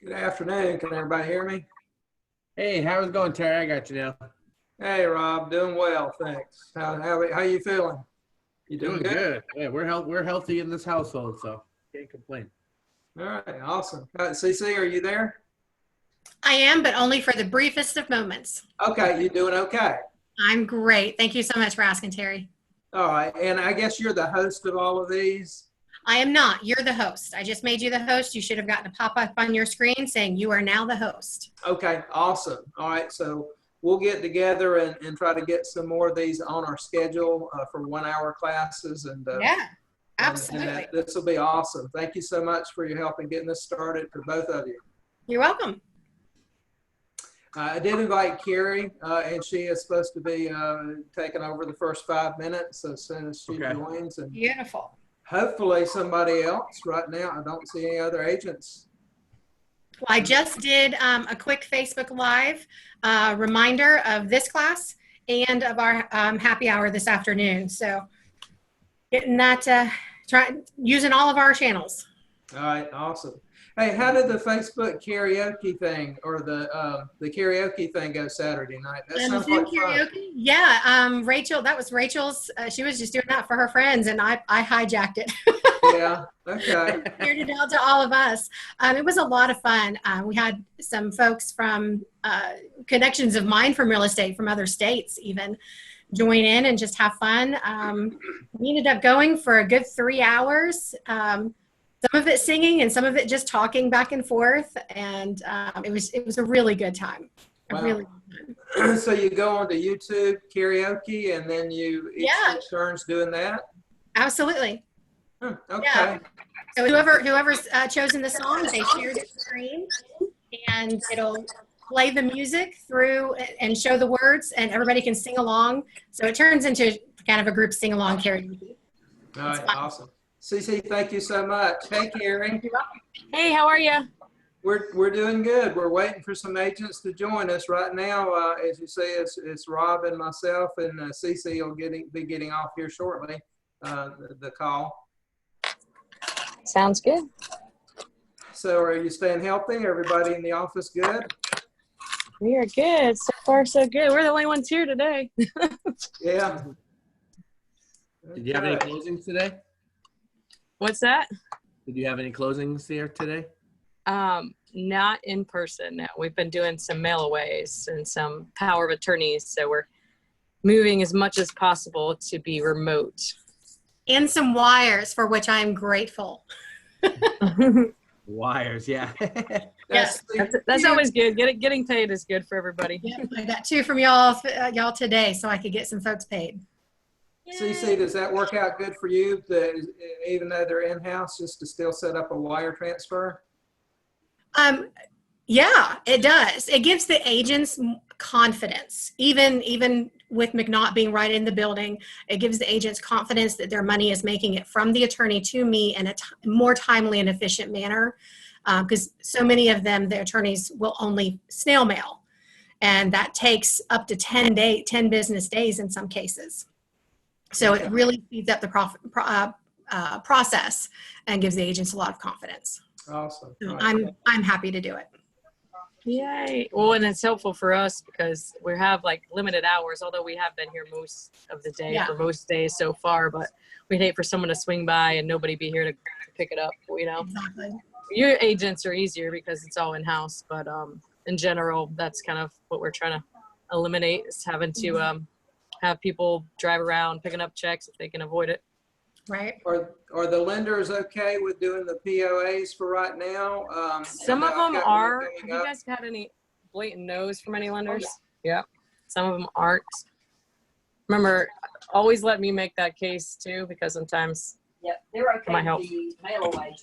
Good afternoon. Can everybody hear me? Hey, how's it going, Terry? I got you now. Hey, Rob. Doing well, thanks. How you feeling? You doing Doing good? good. Yeah, we're healthy in this household, so can't complain. All right, awesome. CC, are you there? I am, but only for the briefest of moments. Okay, you doing okay? I'm great. Thank you so much for asking, Terry. All right, and I guess you're the host of all of these? I am not. You're the host. I just made you the host. You should have gotten a pop-up on your screen saying you are now the host. Okay, awesome. All right, so we'll get together and try to get some more of these on our schedule for 1 hour classes. Yeah, absolutely. This will be awesome. Thank you so much for your help in getting this started for both of you. You're welcome. I did invite Carrie, and she is supposed to be taking over the first 5 minutes as soon as she joins. And beautiful. hopefully somebody else. Right now, I don't see any other agents. Well, I just did a quick Facebook Live reminder of this class and of our happy hour this afternoon. So getting that, using all of our channels. All right, awesome. Hey, how did the Facebook karaoke thing or the karaoke thing go Saturday night? That sounds like fun. Yeah, Rachel, that was Rachel's. She was just doing that for her friends, and I hijacked it. Yeah, okay. Shared it out to all of us. It was a lot of fun. We had some folks from connections of mine from real estate from other states even join in and just have fun. We ended up going for a good 3 hours. Some of it singing and some of it just talking back and forth, and it was a really good time. Wow. A really good time. So you go onto YouTube karaoke and then you each take turns doing that? Absolutely. Okay. Yeah. So whoever's chosen the song, they share the screen, and it'll play the music through and show the words, and everybody can sing along. So it turns into kind of a group sing along karaoke. All right, awesome. CC, thank you so much. Hey, Carrie. Hey, how are you? We're doing good. We're waiting for some agents to join us right now. As you say, it's Rob and myself, and CC will be getting off here shortly. The call. Sounds good. So, are you staying healthy? Everybody in the office good? We are good. So far, so good. We're the only ones here today. Yeah. Did you have any closings today? What's that? Did you have any closings here today? Not in person. No. We've been doing some mail-aways and some power of attorneys, so we're moving as much as possible to be remote. And some wires, for which I'm grateful. Wires, yeah. Yes, that's always good. Getting paid is good for everybody. Yeah, I got 2 from y'all today, so I could get some folks paid. CC, does that work out good for you, even though they're in-house, just to still set up a wire transfer? Yeah, it does. It gives the agents confidence, even with McNaught being right in the building. It gives the agents confidence that their money is making it from the attorney to me in a more timely and efficient manner, because so many of them, the attorneys will only snail mail, and that takes up to 10 business days in some cases. So it really speeds up the process and gives the agents a lot of confidence. Awesome. So Right. I'm happy to do it. Yay. Well, and it's helpful for us because we have like limited hours, although we have been here most of the day for most days so far, but we'd hate for someone to swing by and nobody be here to pick it up, you know. Exactly. Your agents are easier because it's all in-house, but in general, that's kind of what we're trying to eliminate, is having to have people drive around picking up checks if they can avoid it. Right. Are the lenders okay with doing the POAs for right now? Some of them are. Have you guys had any blatant no's from any lenders? Yeah. Some of them aren't. Remember, always let me make that case too, because sometimes they're okay might help. with the mail away.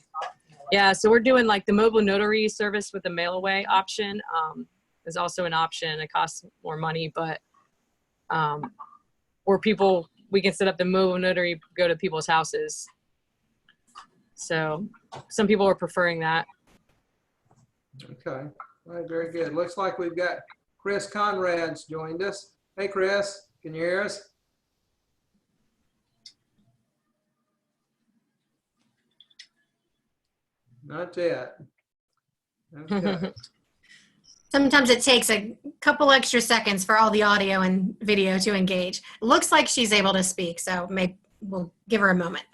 Yeah, so we're doing like the mobile notary service with the mail away option. Is also an option. It costs more money, but where we can set up the mobile notary, go to people's houses. So some people are preferring that. Okay. All right, very good. Looks like we've got Chris Conrad's joined us. Hey, Chris, can you hear us? Not yet. Okay. Sometimes it takes a couple extra seconds for all the audio and video to engage. Looks like she's able to speak, so maybe we'll give her a moment.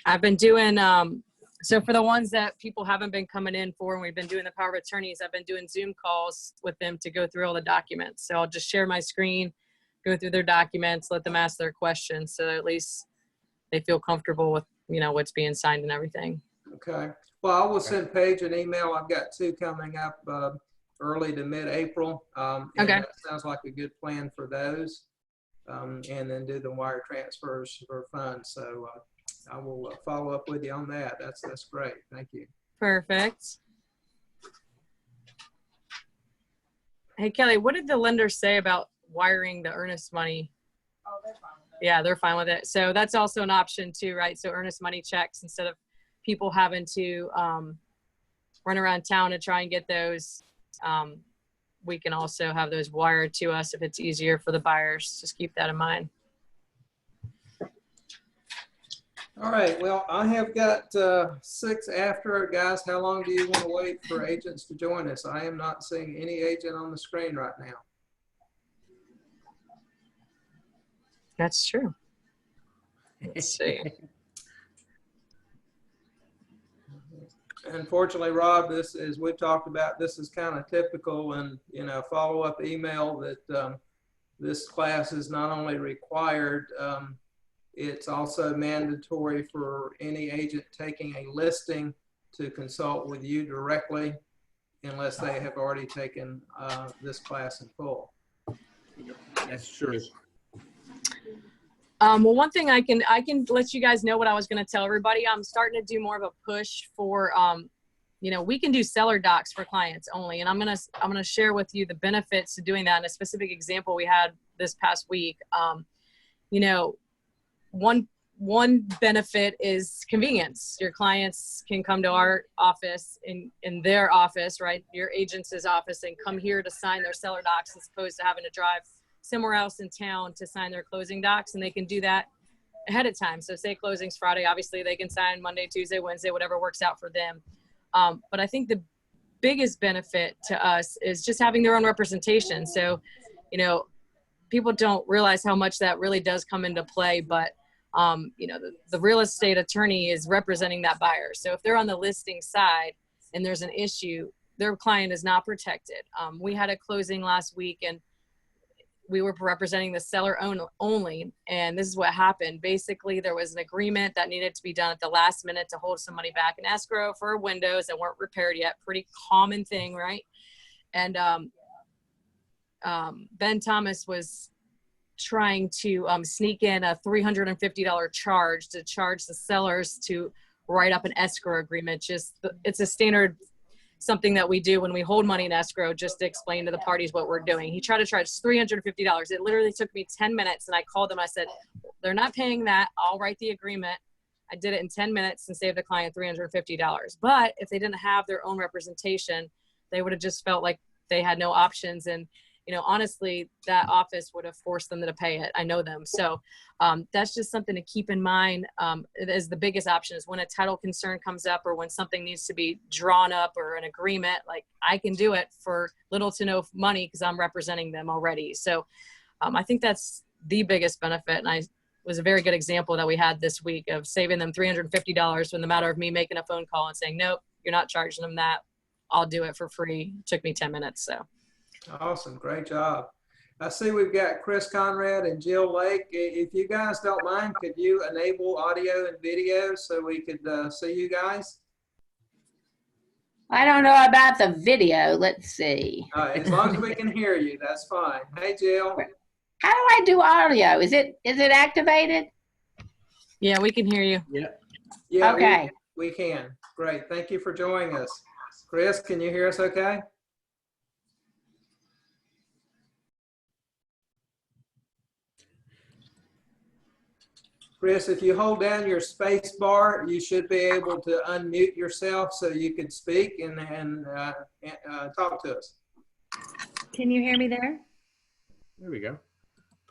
I've been doing, so for the ones that people haven't been coming in for, and we've been doing the power of attorneys, I've been doing Zoom calls with them to go through all the documents. So I'll just share my screen, go through their documents, let them ask their questions, so at least they feel comfortable with, you know, what's being signed and everything. Okay. Well, I will send Paige an email. I've got 2 coming up early to mid-April. And Okay. that sounds like a good plan for those. And then do the wire transfers for funds. So I will follow up with you on that. That's great. Thank you. Perfect. Hey, Kelly, what did the lender say about wiring the earnest money? Oh, they're fine with it. Yeah, they're fine with it. So that's also an option too, right? So earnest money checks, instead of people having to run around town to try and get those, we can also have those wired to us if it's easier for the buyers. Just keep that in mind. All right. Well, I have got 6 after. Guys, how long do you want to wait for agents to join us? I am not seeing any agent on the screen right now. That's true. Let's see. Unfortunately, Rob, this, as we've talked about, this is kind of typical, and, you know, follow-up email that this class is not only required, it's also mandatory for any agent taking a listing to consult with you directly, unless they have already taken this class in full. That's true. Well, one thing I can let you guys know what I was going to tell everybody. I'm starting to do more of a push for, you know, we can do seller docs for clients only, and I'm gonna share with you the benefits to doing that. And a specific example we had this past week. You know, one benefit is convenience. Your clients can come to our office in their office, right? Your agent's office, and come here to sign their seller docs as opposed to having to drive somewhere else in town to sign their closing docs. And they can do that ahead of time. So say closing's Friday, obviously they can sign Monday, Tuesday, Wednesday, whatever works out for them. But I think the biggest benefit to us is just having their own representation. So, you know, people don't realize how much that really does come into play, but you know, the real estate attorney is representing that buyer. So if they're on the listing side and there's an issue, their client is not protected. We had a closing last week, and we were representing the seller only. And this is what happened. Basically, there was an agreement that needed to be done at the last minute to hold some money back in escrow for windows that weren't repaired yet. Pretty common thing, right? And Ben Thomas was trying to sneak in a $350 charge to charge the sellers to write up an escrow agreement. It's a standard something that we do when we hold money in escrow, just to explain to the parties what we're doing. He tried to charge $350. It literally took me 10 minutes, and I called them. I said, they're not paying that. I'll write the agreement. I did it in 10 minutes and saved the client $350. But if they didn't have their own representation, they would have just felt like they had no options. And, you know, honestly, that office would have forced them to pay it. I know them. So that's just something to keep in mind. As the biggest option is when a title concern comes up, or when something needs to be drawn up, or an agreement, like I can do it for little to no money because I'm representing them already. So I think that's the biggest benefit. And it was a very good example that we had this week of saving them $350 in the matter of me making a phone call and saying, nope, you're not charging them that. I'll do it for free. It took me 10 minutes. So. Awesome. Great job. I see we've got Chris Conrad and Jill Lake. If you guys don't mind, could you enable audio and video so we could see you guys? I don't know about the video. Let's see. As long as we can hear you, that's fine. Hey, Jill. How do I do audio? Is it activated? Yeah, we can hear you. Yeah. Yeah, Okay. we can. Great. Thank you for joining us. Chris, can you hear us okay? Chris, if you hold down your space bar, you should be able to unmute yourself so you can speak and talk to us. Can you hear me there? There we go.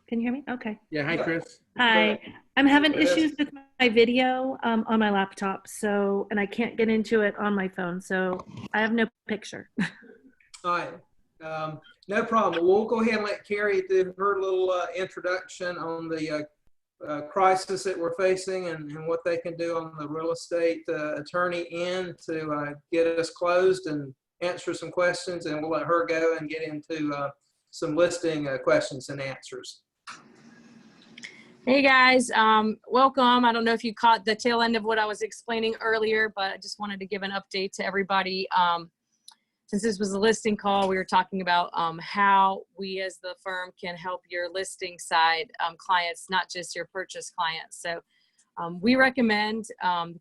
Can you hear me? Okay. Yeah. Hi, Chris. Hi. I'm having Yes. issues with video on my laptop, so, and I can't get into it on my phone, so I have no picture. All right. No problem. We'll go ahead and let Carrie do her little introduction on the crisis that we're facing and what they can do on the real estate attorney end to get us closed and answer some questions. And we'll let her go and get into some listing questions and answers. Hey guys, welcome. I don't know if you caught the tail end of what I was explaining earlier, but I just wanted to give an update to everybody. Since this was a listing call, we were talking about how we as the firm can help your listing side clients, not just your purchase clients. So we recommend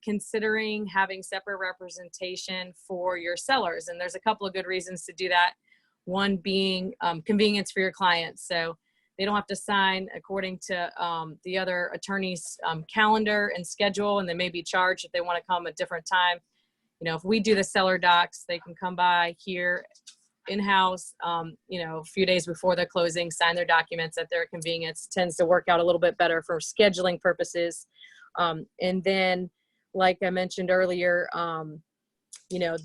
considering having separate representation for your sellers. And there's a couple of good reasons to do that. One being convenience for your clients. So they don't have to sign according to the other attorney's calendar and schedule, and they may be charged if they want to come a different time. You know, if we do the seller docs, they can come by here in-house, you know, a few days before their closing, sign their documents at their convenience. Tends to work out a little bit better for scheduling purposes. And then, like I mentioned earlier, you know,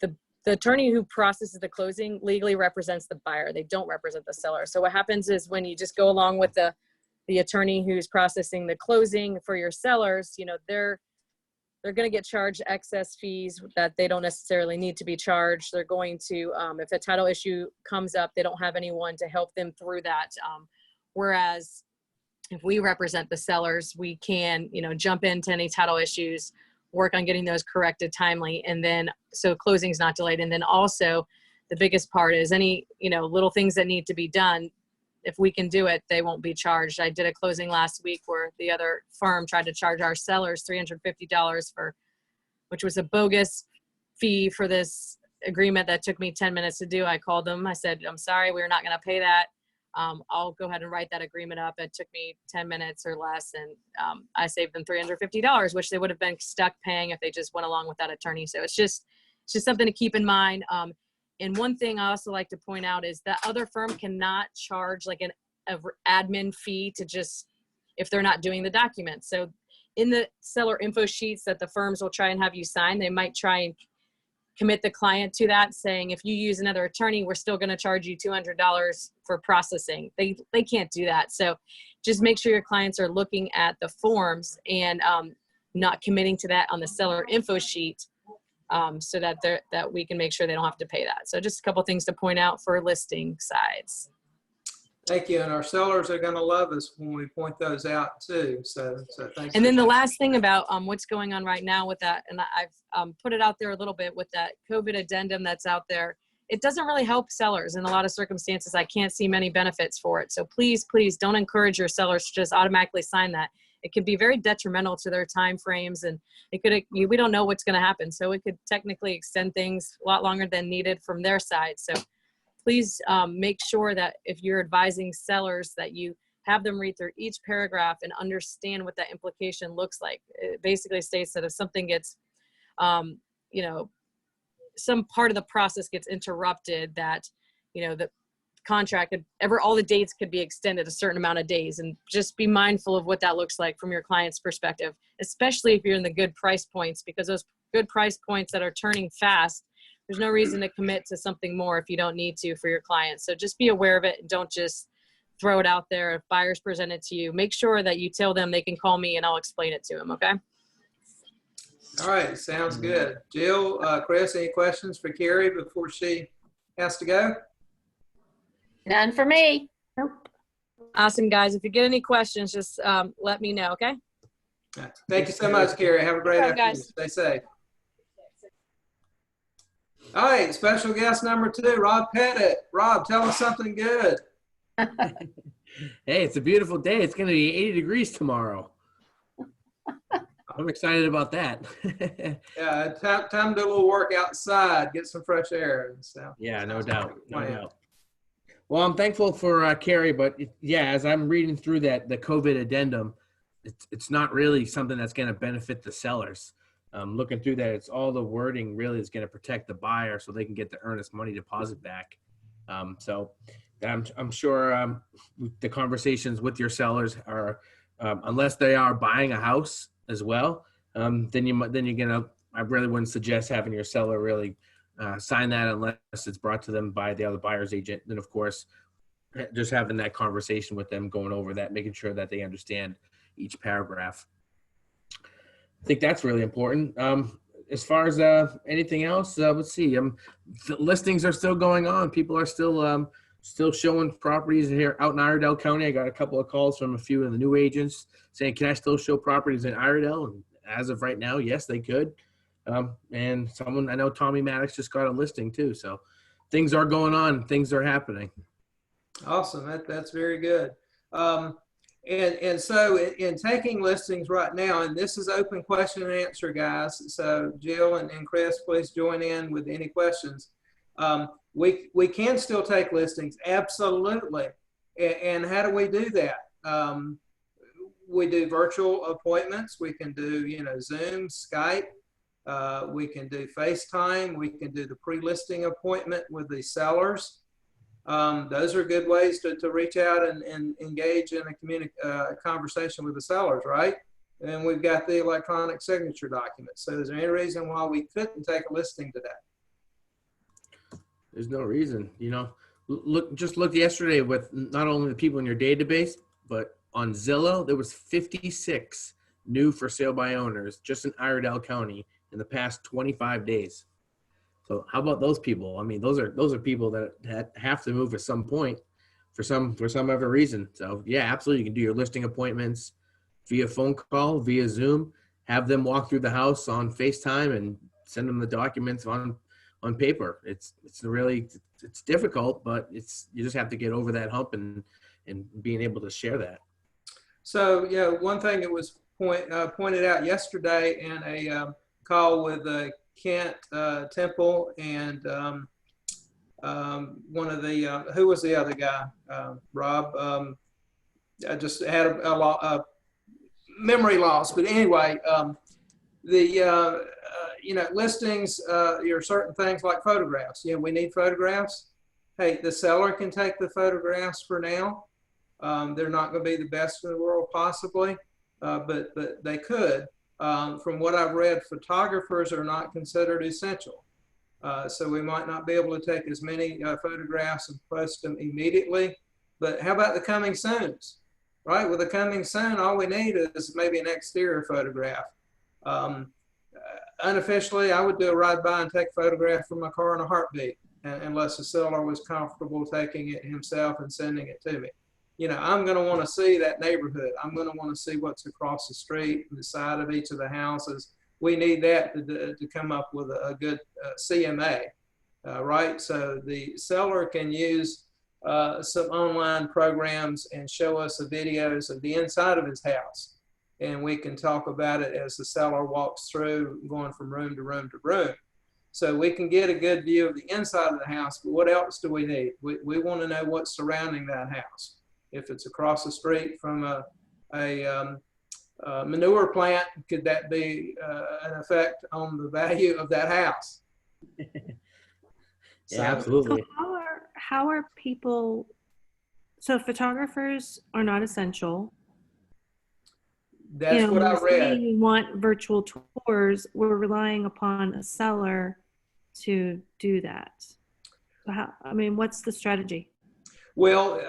the attorney who processes the closing legally represents the buyer. They don't represent the seller. So what happens is when you just go along with the attorney who's processing the closing for your sellers, you know, they're going to get charged excess fees that they don't necessarily need to be charged. They're going to, if a title issue comes up, they don't have anyone to help them through that. Whereas if we represent the sellers, we can, you know, jump into any title issues, work on getting those corrected timely, and then so closing is not delayed. And then also the biggest part is any, you know, little things that need to be done. If we can do it, they won't be charged. I did a closing last week where the other firm tried to charge our sellers $350 for, which was a bogus fee for this agreement that took me 10 minutes to do. I called them. I said, I'm sorry, we're not going to pay that. I'll go ahead and write that agreement up. It took me 10 minutes or less, and I saved them $350, which they would have been stuck paying if they just went along with that attorney. So it's just something to keep in mind. And one thing I also like to point out is that other firm cannot charge like an admin fee to just, if they're not doing the documents. So in the seller info sheets that the firms will try and have you sign, they might try and commit the client to that, saying, if you use another attorney, we're still going to charge you $200 for processing. They can't do that. So just make sure your clients are looking at the forms and not committing to that on the seller info sheet, so that we can make sure they don't have to pay that. So just a couple things to point out for listing sides. Thank you. And our sellers are going to love us when we point those out too. So thanks. And then the last thing about what's going on right now with that, and I've put it out there a little bit with that COVID addendum that's out there. It doesn't really help sellers in a lot of circumstances. I can't see many benefits for it. So please don't encourage your sellers to just automatically sign that. It could be very detrimental to their time frames, and we don't know what's going to happen. So it could technically extend things a lot longer than needed from their side. So please make sure that if you're advising sellers that you have them read through each paragraph and understand what that implication looks like. It basically states that if something gets, you know, some part of the process gets interrupted, that, you know, the contract all the dates could be extended a certain amount of days, and just be mindful of what that looks like from your client's perspective, especially if you're in the good price points, because those good price points that are turning fast, there's no reason to commit to something more if you don't need to for your clients. So just be aware of it and don't just throw it out there. If buyers present it to you, make sure that you tell them they can call me and I'll explain it to them. Okay. All right. Sounds good. Jill, Chris, any questions for Carrie before she has to go? None for me. Nope. Awesome, guys. If you get any questions, just let me know. Okay. All right. Thank you so much, Carrie. Have a great afternoon. Guys. Stay safe. All right, special guest number 2, Rob Pettit. Rob, tell us something good. Hey, it's a beautiful day. It's going to be 80 degrees tomorrow. I'm excited about that. Yeah, time to do a little work outside, get some fresh air. So, yeah, no doubt. No doubt. Well, I'm thankful for Carrie, but yeah, as I'm reading through the COVID addendum, it's not really something that's going to benefit the sellers. Looking through that, it's all the wording really is going to protect the buyer so they can get the earnest money deposit back. So I'm sure the conversations with your sellers are unless they are buying a house as well. Then you're gonna. I really wouldn't suggest having your seller really sign that unless it's brought to them by the other buyer's agent. Then of course, just having that conversation with them, going over that, making sure that they understand each paragraph. I think that's really important. As far as anything else, let's see. The listings are still going on. People are still showing properties here out in Iredell County. I got a couple of calls from a few of the new agents saying, "Can I still show properties in Iredell?" And as of right now, yes, they could. And someone, I know Tommy Maddox just got a listing too. So things are going on. Things are happening. Awesome. That's very good. And so in taking listings right now, and this is open question and answer, guys. So Jill and Chris, please join in with any questions. We can still take listings, absolutely. And how do we do that? We do virtual appointments. We can do, Zoom, Skype. We can do FaceTime. We can do the pre-listing appointment with the sellers. Those are good ways to reach out and engage in a conversation with the sellers, right? And we've got the electronic signature document. So is there any reason why we couldn't take a listing today? There's no reason, look yesterday with not only the people in your database, but on Zillow, there was 56 new for sale by owners just in Iredell County in the past 25 days. So how about those people? I mean, those are people that have to move at some point for some other reason. So yeah, absolutely. You can do your listing appointments via phone call, via Zoom, have them walk through the house on FaceTime and send them the documents on paper. It's difficult, but you just have to get over that hump and being able to share that. So one thing that was pointed out yesterday in a call with Kent Temple and one of the who was the other guy? Rob. I just had a memory loss, but anyway, listings. There are certain things like photographs. We need photographs. Hey, the seller can take the photographs for now. They're not going to be the best in the world, possibly, but they could. From what I've read, photographers are not considered essential. So we might not be able to take as many photographs and post them immediately. But how about the coming soons, right? With the coming soon, all we need is maybe an exterior photograph. Unofficially, I would do a ride by and take a photograph from my car in a heartbeat, unless the seller was comfortable taking it himself and sending it to me. I'm going to want to see that neighborhood. I'm going to want to see what's across the street and the side of each of the houses. We need that to come up with a good CMA, right? So the seller can use some online programs and show us the videos of the inside of his house. And we can talk about it as the seller walks through, going from room to room to room. So we can get a good view of the inside of the house, but what else do we need? We want to know what's surrounding that house. If it's across the street from a manure plant, could that be an effect on the value of that house? Yeah, absolutely. So how are people, so photographers are not essential. That's what I read. We want virtual tours. We're relying upon a seller to do that. So what's the strategy? Well,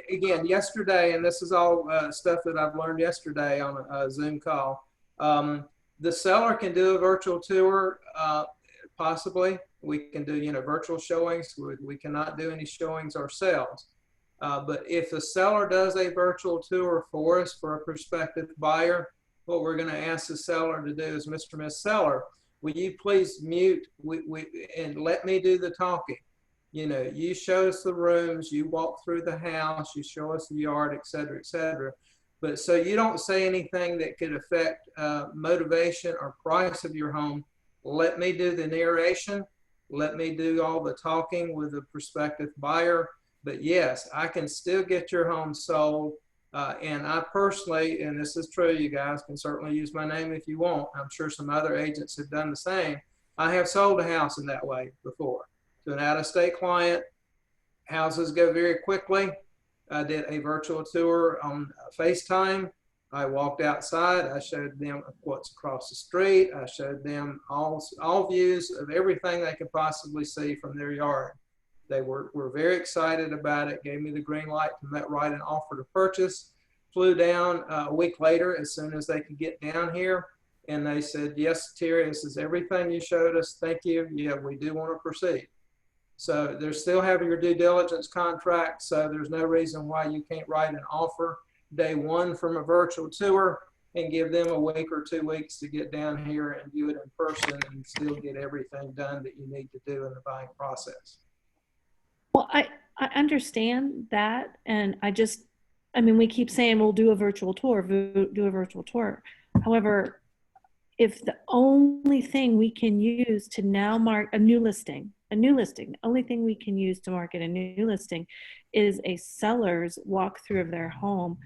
again, yesterday, and this is all stuff that I've learned yesterday on a Zoom call, the seller can do a virtual tour, possibly. We can do, virtual showings. We cannot do any showings ourselves. But if the seller does a virtual tour for us for a prospective buyer, what we're going to ask the seller to do is, Mr. and Ms. Seller, will you please mute and let me do the talking? You show us the rooms, you walk through the house, you show us the yard, et cetera, et cetera. But so you don't say anything that could affect motivation or price of your home. Let me do the narration. Let me do all the talking with the prospective buyer. But yes, I can still get your home sold. And I personally, and this is true, you guys can certainly use my name if you want. I'm sure some other agents have done the same. I have sold a house in that way before. To an out-of-state client. Houses go very quickly. I did a virtual tour on FaceTime. I walked outside. I showed them what's across the street. I showed them all views of everything they could possibly see from their yard. They were very excited about it, gave me the green light to write an offer to purchase, flew down a week later as soon as they could get down here. And they said, yes, Terry, this is everything you showed us. Thank you. Yeah, we do want to proceed. So they're still having your due diligence contract. So there's no reason why you can't write an offer day one from a virtual tour and give them a week or 2 weeks to get down here and view it in person and still get everything done that you need to do in the buying process. Well, I understand that. And I mean, we keep saying we'll do a virtual tour, do a virtual tour. However, if the only thing we can use to now mark a new listing, the only thing we can use to market a new listing is a seller's walkthrough of their home,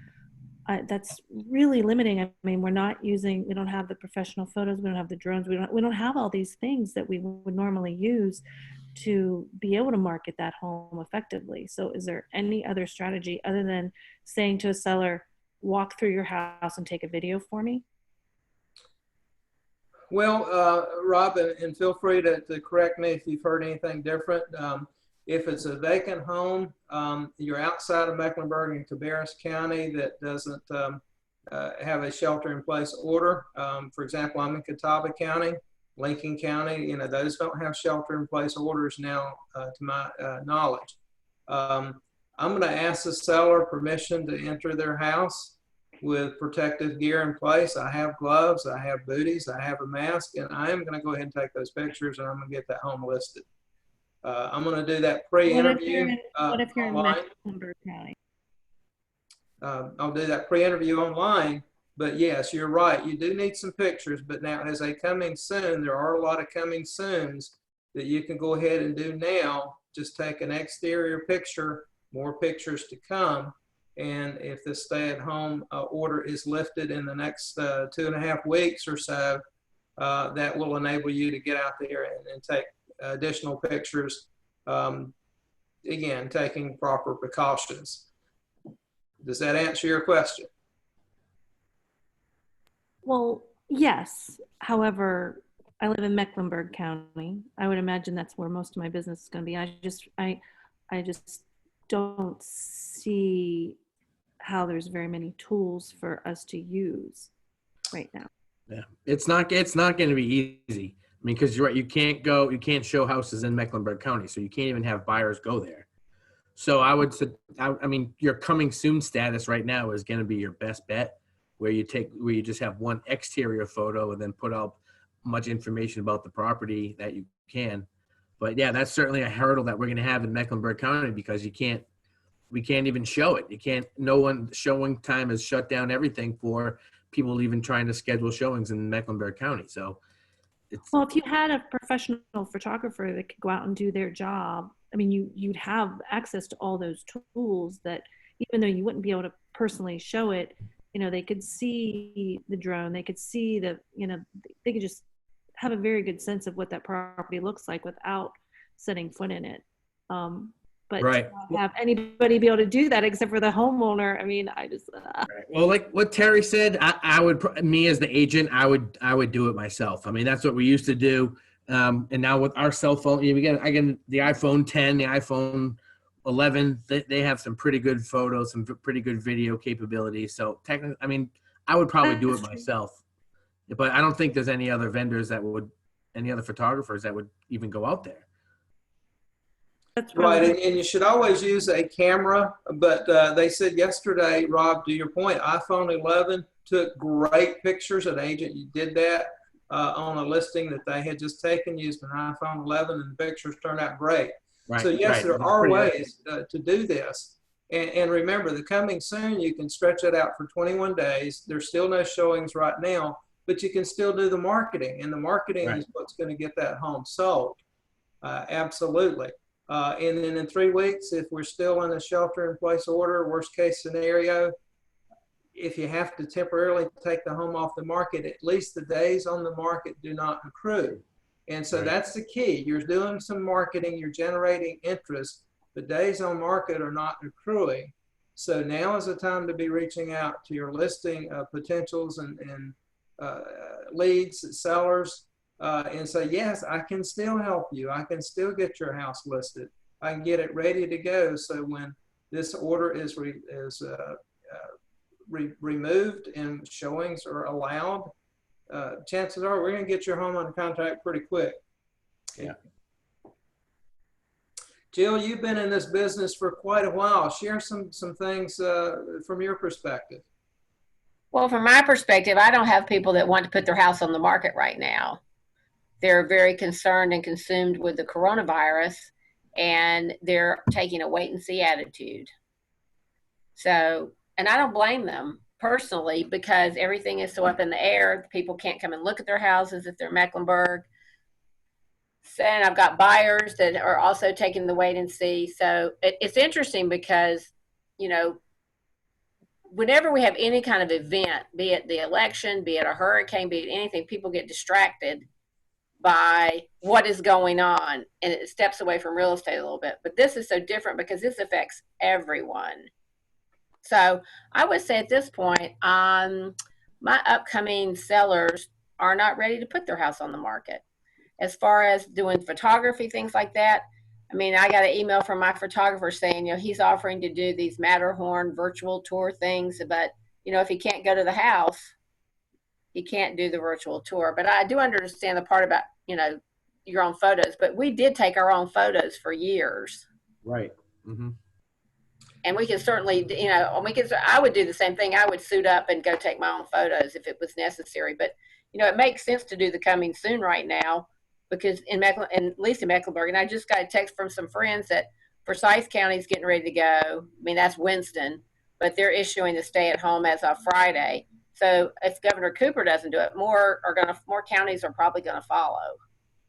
that's really limiting. I mean, we don't have the professional photos, we don't have the drones, we don't have all these things that we would normally use to be able to market that home effectively. So is there any other strategy other than saying to a seller, walk through your house and take a video for me? Well, Rob, and feel free to correct me if you've heard anything different. If it's a vacant home, you're outside of Mecklenburg and Cabarrus County that doesn't have a shelter-in-place order. For example, I'm in Catawba County, Lincoln County. Those don't have shelter-in-place orders now, to my knowledge. I'm going to ask the seller permission to enter their house with protective gear in place. I have gloves, I have booties, I have a mask, and I am going to go ahead and take those pictures, and I'm going to get that home listed. I'm going to do that pre-interview What if you're online. in Mecklenburg County? I'll do that pre-interview online, but yes, you're right. You do need some pictures, but now as a coming soon, there are a lot of coming soons that you can go ahead and do now. Just take an exterior picture, more pictures to come. And if the stay-at-home order is lifted in the next 2.5 weeks or so, that will enable you to get out there and take additional pictures, again, taking proper precautions. Does that answer your question? Well, yes. However, I live in Mecklenburg County. I would imagine that's where most of my business is going to be. I just don't see how there's very many tools for us to use right now. Yeah, it's not going to be easy. I mean, because you're right, you can't show houses in Mecklenburg County, so you can't even have buyers go there. So I would say, I mean, your coming soon status right now is going to be your best bet, where you just have one exterior photo and then put out much information about the property that you can. But yeah, that's certainly a hurdle that we're going to have in Mecklenburg County, because we can't even show it. No one showing time has shut down everything for people even trying to schedule showings in Mecklenburg County. So well, if you had a professional photographer that could go out and do their job, I mean, you'd have access to all those tools that, even though you wouldn't be able to personally show it, they could see the drone, they could see they could just have a very good sense of what that property looks like without setting foot in it. But right. To not have anybody be able to do that except for the homeowner. I mean, I just. Right. Well, like what Terry said, I would, me as the agent, I would do it myself. I mean, that's what we used to do. And now with our cell phone, we get the iPhone 10, the iPhone 11. They have some pretty good photos, some pretty good video capabilities. So technically, I mean, I would probably do it myself. But I don't think there's any other vendors any other photographers that would even go out there. That's right, and you should always use a camera, but they said yesterday, Rob, to your point, iPhone 11 took great pictures. An agent did that on a listing that they had just taken, used an iPhone 11, and the pictures turned out great. Right, so yes, there are ways to do this. And remember, the coming soon, you can stretch it out for 21 days. There's still no showings right now, but you can still do the marketing, and the marketing is what's going to get that home sold. Absolutely. And then in 3 weeks, if we're still in a shelter-in-place order, worst case scenario, if you have to temporarily take the home off the market, at least the days on the market do not accrue. And so that's the key. You're doing some marketing, you're generating interest. The days on market are not accruing. So now is the time to be reaching out to your listing potentials and leads, sellers, and say, yes, I can still help you. I can still get your house listed. I can get it ready to go. So when this order is removed and showings are allowed, chances are we're going to get your home under contract pretty quick. Yeah. Jill, you've been in this business for quite a while. Share some things from your perspective. Well, from my perspective, I don't have people that want to put their house on the market right now. They're very concerned and consumed with the coronavirus, and they're taking a wait and see attitude. So, and I don't blame them personally, because everything is so up in the air. People can't come and look at their houses if they're Mecklenburg. And I've got buyers that are also taking the wait and see. So it's interesting because, you know, whenever we have any kind of event, be it the election, be it a hurricane, be it anything, people get distracted by what is going on, and it steps away from real estate a little bit. But this is so different because this affects everyone. So I would say at this point, my upcoming sellers are not ready to put their house on the market. As far as doing photography, things like that, I mean, I got an email from my photographer saying, you know, he's offering to do these Matterhorn virtual tour things, but, you know, if he can't go to the house, he can't do the virtual tour. But I do understand the part about, you know, your own photos, but we did take our own photos for years. Right. Mm-hmm. And we can certainly, you know, I would do the same thing. I would suit up and go take my own photos if it was necessary. But, you know, it makes sense to do the coming soon right now, because at least in Mecklenburg, and I just got a text from some friends that Forsyth County is getting ready to go. I mean, that's Winston, but they're issuing the stay at home as of Friday. So if Governor Cooper doesn't do it, more counties are probably going to follow.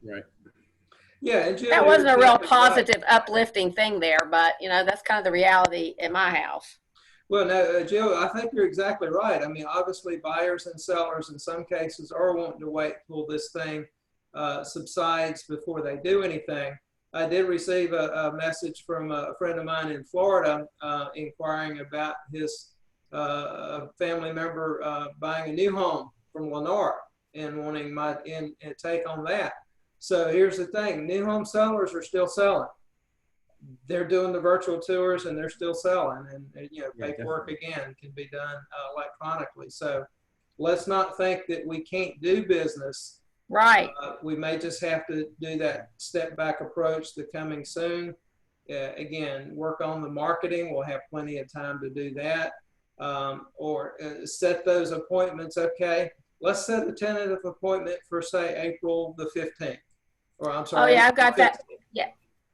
Right. Yeah, and Jill, that wasn't a real exactly positive, right. uplifting thing there, but you know, that's kind of the reality in my house. Well, no, Jill, I think you're exactly right. I mean, obviously buyers and sellers in some cases are wanting to wait till this thing subsides before they do anything. I did receive a message from a friend of mine in Florida inquiring about his family member buying a new home from Lennar and wanting my take on that. So here's the thing, new home sellers are still selling. They're doing the virtual tours and they're still selling, and you know, paperwork again can be done electronically. So let's not think that we can't do business. Right. We may just have to do that step back approach the coming soon. Again, work on the marketing. We'll have plenty of time to do that. Or set those appointments. Okay, let's set a tentative appointment for, say, April the 15th. Or I'm sorry. Oh yeah, I've got that.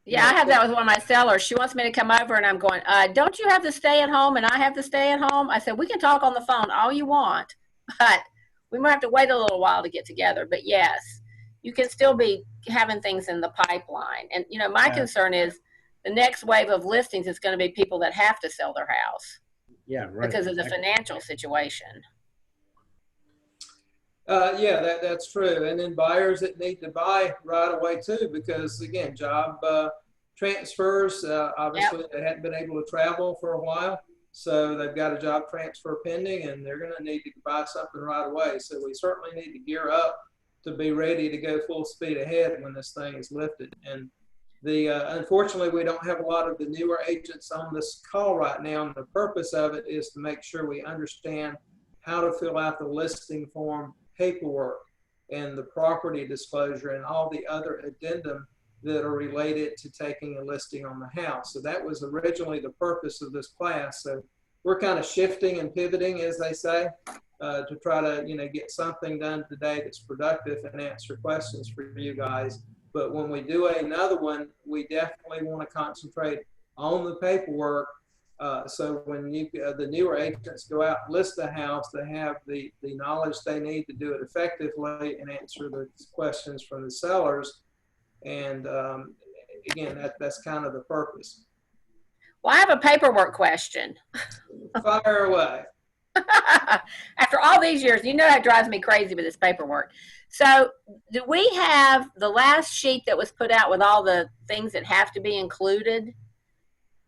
Yeah, I have that with one of my sellers. She wants me to come over, and I'm going, don't you have to stay at home and I have to stay at home? I said, we can talk on the phone all you want, but we might have to wait a little while to get together. But yes, you can still be having things in the pipeline. And, you know, my concern is the next wave of listings is going to be people that have to sell their house. Yeah, right. Because of the financial situation. Yeah, that's true. And then buyers that need to buy right away too, because again, job transfers, obviously they hadn't been able to travel for a while. So they've got a job transfer pending and they're going to need to buy something right away. So we certainly need to gear up to be ready to go full speed ahead when this thing is lifted. And unfortunately, we don't have a lot of the newer agents on this call right now. And the purpose of it is to make sure we understand how to fill out the listing form paperwork and the property disclosure and all the other addendum that are related to taking a listing on the house. So that was originally the purpose of this class. So we're kind of shifting and pivoting, as they say, to try to, you know, get something done today that's productive and answer questions for you guys. But when we do another one, we definitely want to concentrate on the paperwork. So when the newer agents go out and list the house, they have the knowledge they need to do it effectively and answer the questions from the sellers. And again, that's kind of the purpose. Well, I have a paperwork question. Fire away. After all these years, you know that drives me crazy with this paperwork. So do we have the last sheet that was put out with all the things that have to be included?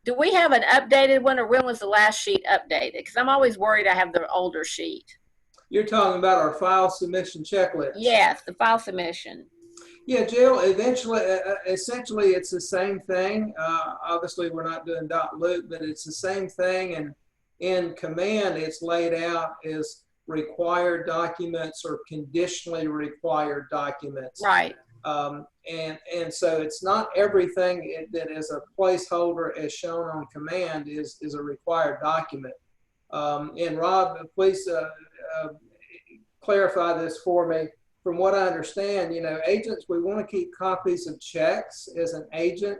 Do we have an updated one, or when was the last sheet updated? Because I'm always worried I have the older sheet. You're talking about our file submission checklist. Yes, the file submission. Yeah, Jill, essentially it's the same thing. Obviously we're not doing dot loop, but it's the same thing. And in Command, it's laid out as required documents or conditionally required documents. Right. And so it's not everything that is a placeholder as shown on Command is a required document. And Rob, please clarify this for me. From what I understand, you know, agents, we want to keep copies of checks as an agent,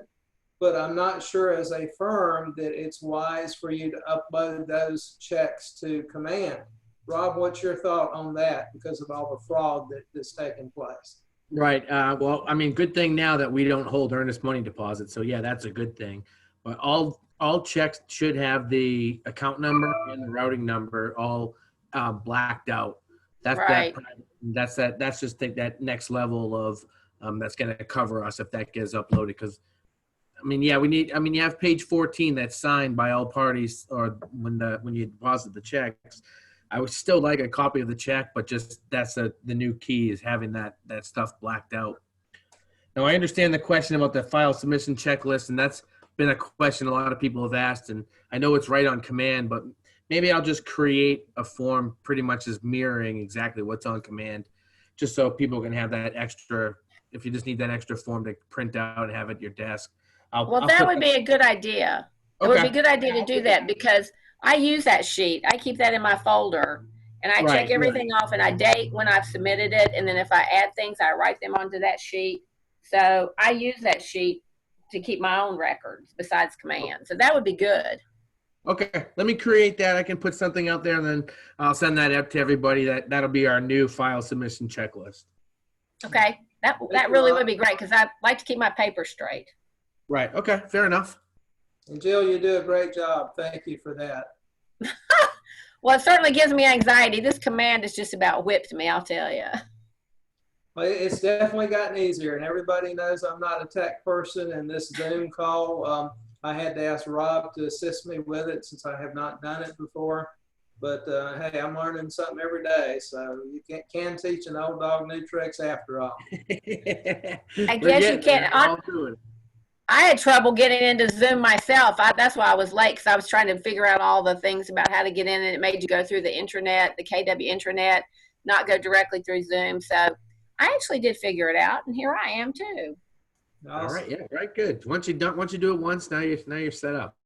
but I'm not sure as a firm that it's wise for you to upload those checks to Command. Rob, what's your thought on that because of all the fraud that's taken place? Right. Well, I mean, good thing now that we don't hold earnest money deposits. So yeah, that's a good thing. But all checks should have the account number and the routing number all blacked out. That's right. That's just that next level of that's going to cover us if that gets uploaded. Because I mean, yeah, you have page 14 that's signed by all parties, or when you deposit the checks. I would still like a copy of the check, but just that's the new key is having that stuff blacked out. Now I understand the question about the file submission checklist, and that's been a question a lot of people have asked, and I know it's right on Command, but maybe I'll just create a form pretty much as mirroring exactly what's on Command, just so people can have that extra, if you just need that extra form to print out and have at your desk. That would be a good idea. It would be a good idea to do that because I use that sheet. I keep that in my folder and I check everything off and I date when I've submitted it. And then if I add things, I write them onto that sheet. So I use that sheet to keep my own records besides Command. So that would be good. Okay, let me create that. I can put something out there and then I'll send that up to everybody. That'll be our new file submission checklist. Okay, that really would be great because I like to keep my paper straight. Right, okay, fair enough. And Jill, you do a great job. Thank you for that. Well, it certainly gives me anxiety. This Command has just about whipped me, I'll tell you. Well, it's definitely gotten easier, and everybody knows I'm not a tech person, and this Zoom call, I had to ask Rob to assist me with it since I have not done it before. But hey, I'm learning something every day, so you can teach an old dog new tricks after all. I guess you can't. I had trouble getting into Zoom myself. That's why I was late, because I was trying to figure out all the things about how to get in, and it made you go through the intranet, the KW intranet, not go directly through Zoom. So I actually did figure it out, and here I am too. Awesome. All right, yeah, right, good. Once you do it once, now you're set up.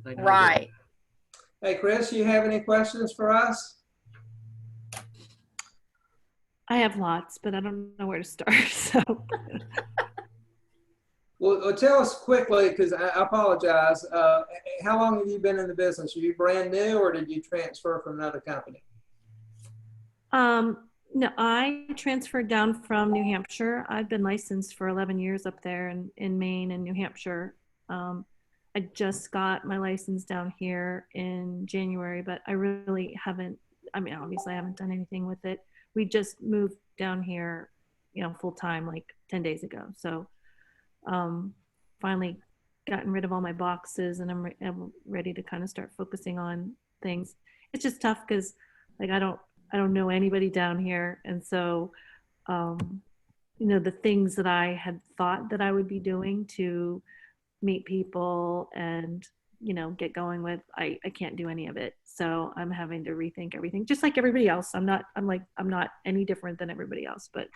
Right. Hey, Chris, you have any questions for us? I have lots, but I don't know where to start. So. Well, tell us quickly, because I apologize. How long have you been in the business? Are you brand new, or did you transfer from another company? No, I transferred down from New Hampshire. I've been licensed for 11 years up there in Maine and New Hampshire. I just got my license down here in January, but I really haven't, I mean, obviously I haven't done anything with it. We just moved down here, full time like 10 days ago. So finally gotten rid of all my boxes, and I'm ready to kind of start focusing on things. It's just tough because like I don't know anybody down here, and so the things that I had thought that I would be doing to meet people and get going with, I can't do any of it. So I'm having to rethink everything, just like everybody else. I'm not any different than everybody else, but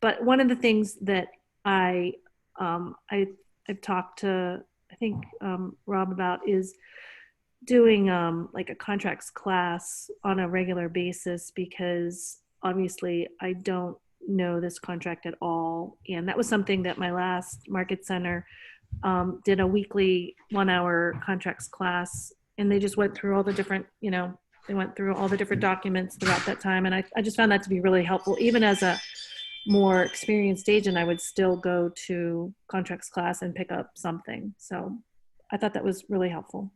but one of the things that I've talked to, I think, Rob about is doing like a contracts class on a regular basis, because obviously I don't know this contract at all. And that was something that my last market center did, a weekly 1-hour contracts class, and they just went through all the different, they went through all the different documents throughout that time. And I just found that to be really helpful. Even as a more experienced agent, I would still go to contracts class and pick up something. So I thought that was really helpful.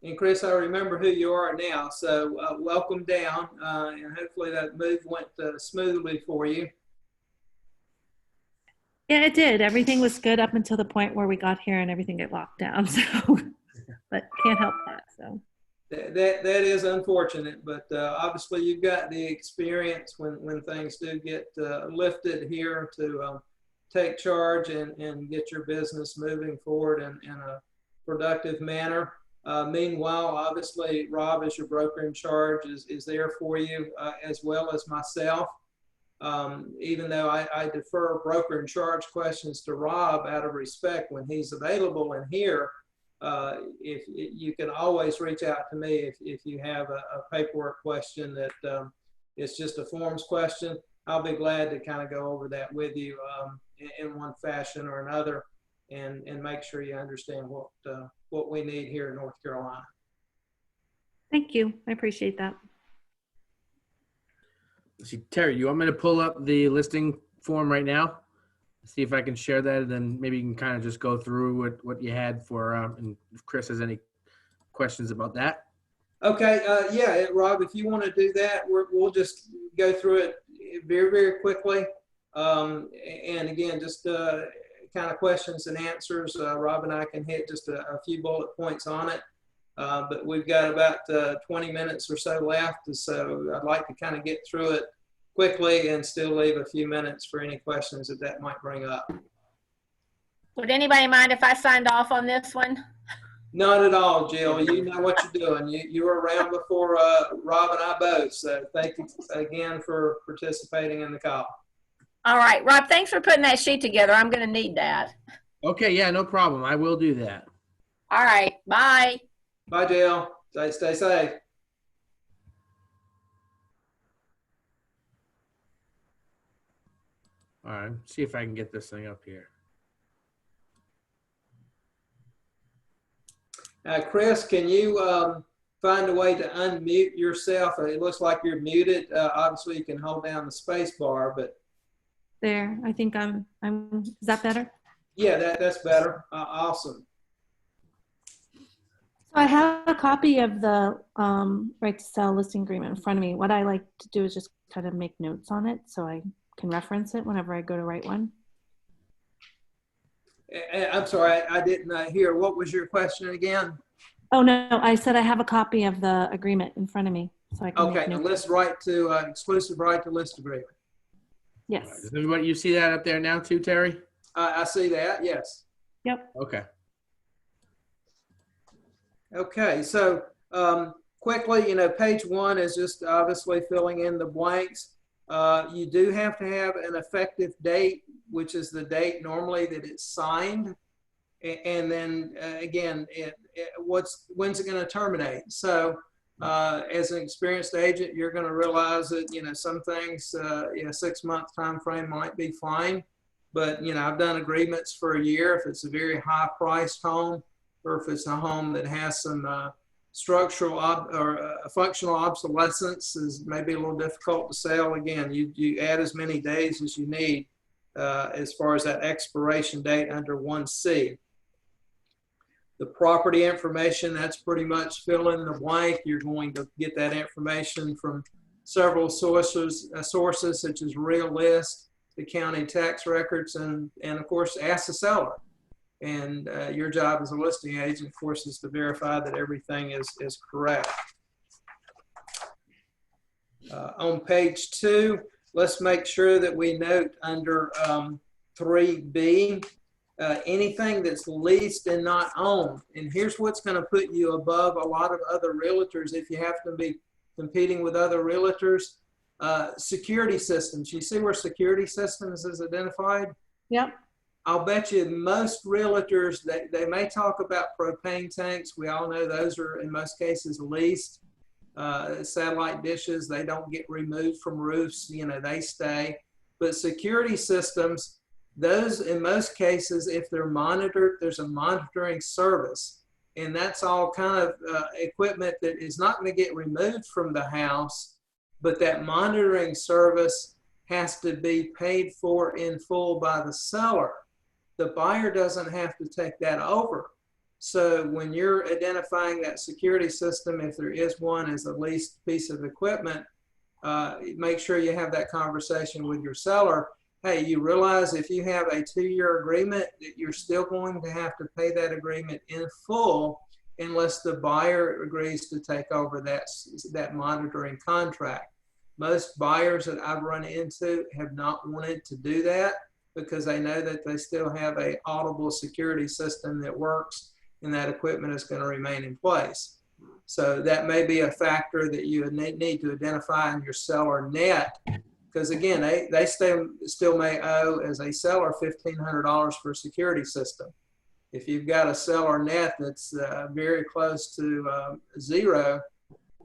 And Chris, I remember who you are now, so welcome down, and hopefully that move went smoothly for you. Yeah, it did. Everything was good up until the point where we got here and everything got locked down. So, but can't help that. So. That is unfortunate, but obviously you've got the experience when things do get lifted here to take charge and get your business moving forward in a productive manner. Meanwhile, obviously, Rob, as your broker in charge, is there for you as well as myself. Even though I defer broker in charge questions to Rob out of respect when he's available and here, if you can always reach out to me if you have a paperwork question that it's just a forms question. I'll be glad to kind of go over that with you in one fashion or another and make sure you understand what we need here in North Carolina. Thank you. I appreciate that. See, Terry, you want me to pull up the listing form right now? See if I can share that, and then maybe you can kind of just go through what you had for, and if Chris has any questions about that. Okay, yeah, Rob, if you want to do that, we'll just go through it very, very quickly. And again, just kind of questions and answers. Rob and I can hit just a few bullet points on it. But we've got about 20 minutes or so left, so I'd like to kind of get through it quickly and still leave a few minutes for any questions that might bring up. Would anybody mind if I signed off on this one? Not at all, Jill. You know what you're doing. You were around before Rob and I both, so thank you again for participating in the call. All right, Rob, thanks for putting that sheet together. I'm going to need that. Okay, yeah, no problem. I will do that. All right, bye. Bye, Jill. Stay safe. All right, see if I can get this thing up here. Chris, can you find a way to unmute yourself? It looks like you're muted. Obviously, you can hold down the space bar, but There, I think I'm, is that better? yeah, that's better. Awesome. So I have a copy of the right to sell listing agreement in front of me. What I like to do is just kind of make notes on it so I can reference it whenever I go to write one. I'm sorry, I didn't hear. What was your question again? Oh, no, I said I have a copy of the agreement in front of me. So I can Okay, make the notes. list right to exclusive right to list agreement. Yes. Does everybody, you see that up there now too, Terry? I see that, yes. Yep. Okay. Okay, so quickly, page 1 is just obviously filling in the blanks. You do have to have an effective date, which is the date normally that it's signed. And then again, when's it going to terminate? So as an experienced agent, you're going to realize that, some things, 6-month time frame might be fine. But, I've done agreements for a year if it's a very high priced home, or if it's a home that has some structural or functional obsolescence is maybe a little difficult to sell. Again, you add as many days as you need as far as that expiration date under 1C. The property information, that's pretty much fill in the blank. You're going to get that information from several sources such as Realist, the county tax records, and of course, ask the seller. And your job as a listing agent, of course, is to verify that everything is correct. On page 2, let's make sure that we note under 3B, anything that's leased and not owned. And here's what's going to put you above a lot of other realtors if you have to be competing with other realtors. Security systems. You see where security systems is identified? Yep. I'll bet you most realtors, they may talk about propane tanks. We all know those are in most cases leased. Satellite dishes, they don't get removed from roofs, they stay. But security systems, those in most cases, if they're monitored, there's a monitoring service. And that's all kind of equipment that is not going to get removed from the house, but that monitoring service has to be paid for in full by the seller. The buyer doesn't have to take that over. So when you're identifying that security system, if there is one as a leased piece of equipment, make sure you have that conversation with your seller. hey, you realize if you have a 2-year agreement, that you're still going to have to pay that agreement in full unless the buyer agrees to take over that monitoring contract. Most buyers that I've run into have not wanted to do that because they know that they still have a audible security system that works and that equipment is going to remain in place. So that may be a factor that you need to identify in your seller net, because again, they still may owe as a seller $1,500 for a security system. If you've got a seller net that's very close to zero,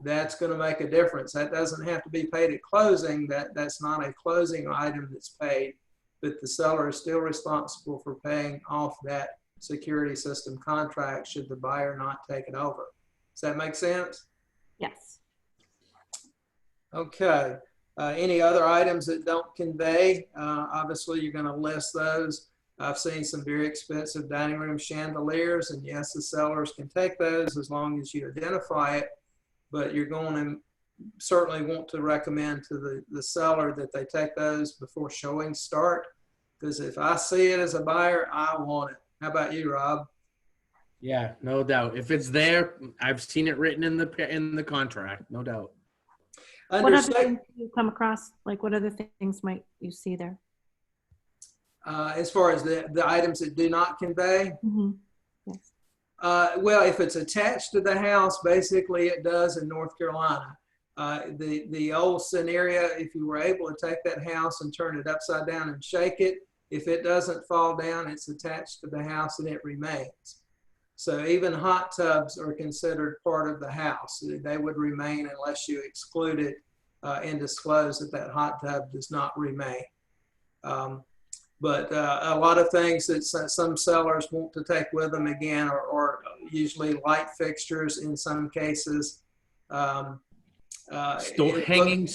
that's going to make a difference. That doesn't have to be paid at closing. That's not a closing item that's paid, but the seller is still responsible for paying off that security system contract should the buyer not take it over. Does that make sense? Yes. Okay. Any other items that don't convey? Obviously, you're going to list those. I've seen some very expensive dining room chandeliers, and yes, the sellers can take those as long as you identify it, but you're going to certainly want to recommend to the seller that they take those before showings start, because if I see it as a buyer, I want it. How about you, Rob? Yeah, no doubt. If it's there, I've seen it written in the contract, no doubt. What other things do you come across? Like, what other things might you see there? As far as the items that do not convey? Mm-hmm. Yes. Well, if it's attached to the house, basically it does in North Carolina. The old scenario, if you were able to take that house and turn it upside down and shake it, if it doesn't fall down, it's attached to the house and it remains. So even hot tubs are considered part of the house. They would remain unless you exclude it and disclose that hot tub does not remain. But a lot of things that some sellers want to take with them again are usually light fixtures in some cases. Hanging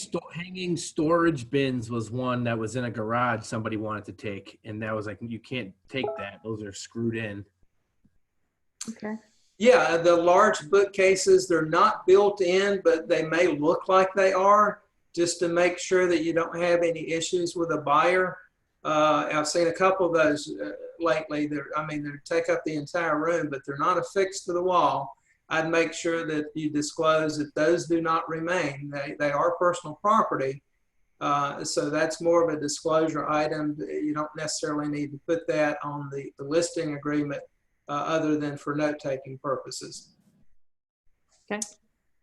storage bins was one that was in a garage somebody wanted to take, and that was like, you can't take that. Those are screwed in. Okay. Yeah, the large bookcases, they're not built in, but they may look like they are, just to make sure that you don't have any issues with a buyer. I've seen a couple of those lately. They take up the entire room, but they're not affixed to the wall. I'd make sure that you disclose that those do not remain. They are personal property. So that's more of a disclosure item. You don't necessarily need to put that on the listing agreement other than for note-taking purposes. Okay.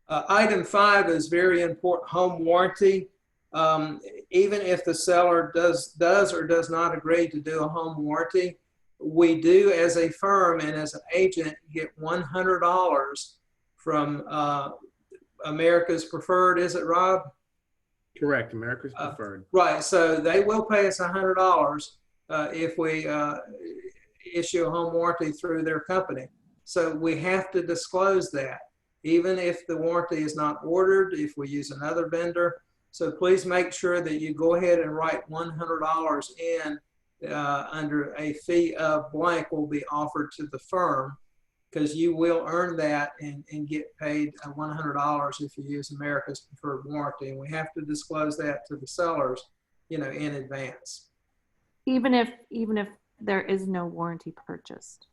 Item 5 is very important, home warranty. Even if the seller does or does not agree to do a home warranty, we do as a firm and as an agent get $100 from America's Preferred, is it, Rob? Correct, America's Preferred. Right, so they will pay us $100 if we issue a home warranty through their company. So we have to disclose that, even if the warranty is not ordered, if we use another vendor. So please make sure that you go ahead and write $100 in under a fee of blank will be offered to the firm, because you will earn that and get paid $100 if you use America's Preferred Warranty. And we have to disclose that to the sellers, in advance. Even if there is no warranty purchased.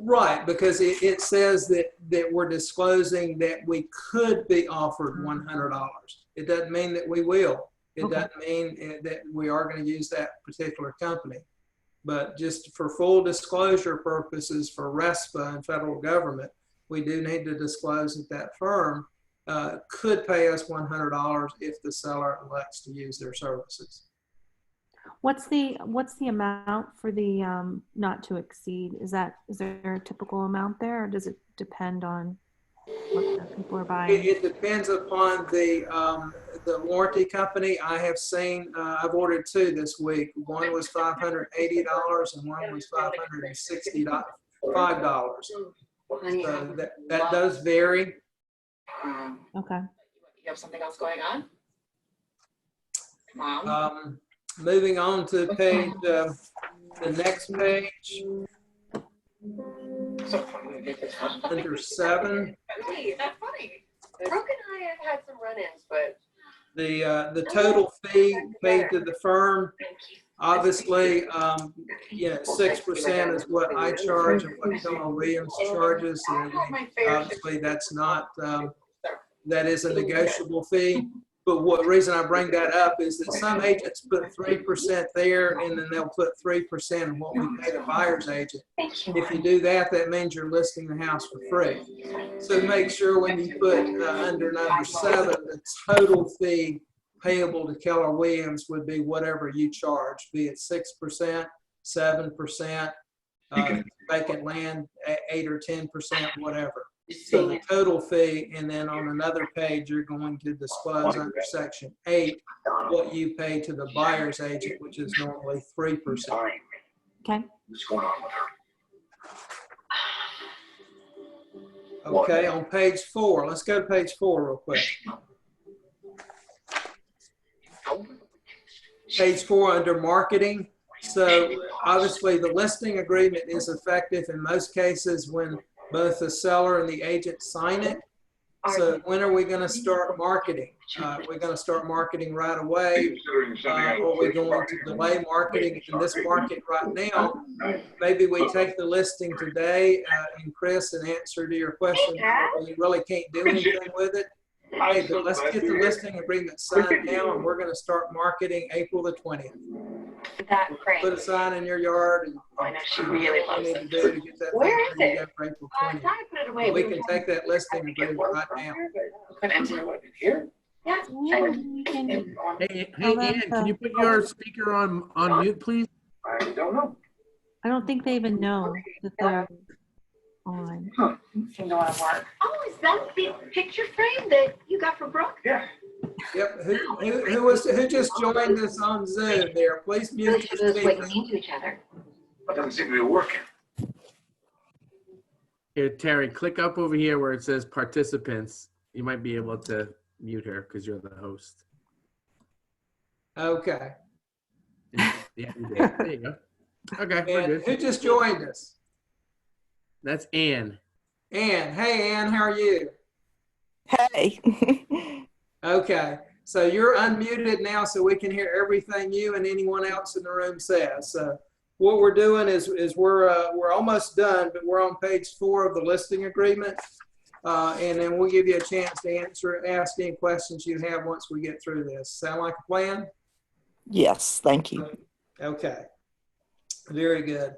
Right, because it says that we're disclosing that we could be offered $100. It doesn't mean that we will. It doesn't mean that we are going to use that particular company. But just for full disclosure purposes for RESPA and federal government, we do need to disclose that firm could pay us $100 if the seller elects to use their services. What's the amount for the not to exceed? Is there a typical amount there, or does it depend on what the people are buying? It depends upon the warranty company. I have seen, I've ordered 2 this week. One was $580 and one was $565. So that does vary. Okay. You have something else going on? Mom? Moving on to page, the next page. So funny. Under 7. Hey, that's funny. Brooke and I have had some run-ins, but The total fee paid to the firm Obviously, 6% is what I charge and what Keller Williams charges. And obviously, that's not, that is a negotiable fee. But what reason I bring that up is that some agents put 3% there, and then they'll put 3% of what we pay the buyer's agent. If you do that, that means you're listing the house for free. So make sure when you put under number 7, the total fee payable to Keller Williams would be whatever you charge, be it 6%, 7%, vacant land, 8 or 10%, whatever. So the total fee, and then on another page, you're going to disclose under section 8 what you pay to the buyer's agent, which is normally 3%. Okay. What's going on with her? Okay, on page 4, let's go to page 4 real quick. Page 4 under marketing. So obviously the listing agreement is effective in most cases when both the seller and the agent sign it. So when are we going to start marketing? We're going to start marketing right away, or we're going to delay marketing in this market right now. Maybe we take the listing today, and Chris, in answer to your question, you really can't do anything with it. Hey, but let's get the listing agreement signed now, and we're going to start marketing April the 20th. That's great. Put a sign in your yard, and I know she really what loves you it. need to do to get that Where thing is ready it? to go for April I 20th. thought I put it away. We can take that listing agreement right now. Here? Yeah. Yeah, you can- Hey, Oh, Ann, that's, can you put your speaker on mute, please? I don't know. I don't think they even know that they're on. Seemed to want to work. Oh, is that the picture frame that you got for Brooke? Yeah. Yep. Who just joined us on Zoom there? Please mute your Those speaker. waiting into each other. That doesn't seem to be working. Here, Terry, click up over here where it says participants. You might be able to mute her because you're the host. Okay. Yeah, you did. There you go. Okay, we're And good. who just joined us? That's Ann. Ann. Hey, Ann, how are you? Hey. Okay. So you're unmuted now, so we can hear everything you and anyone else in the room says. So what we're doing is we're almost done, but we're on page 4 of the listing agreement, and then we'll give you a chance to ask any questions you have once we get through this. Sound like a plan? Yes, thank you. Okay. Very good.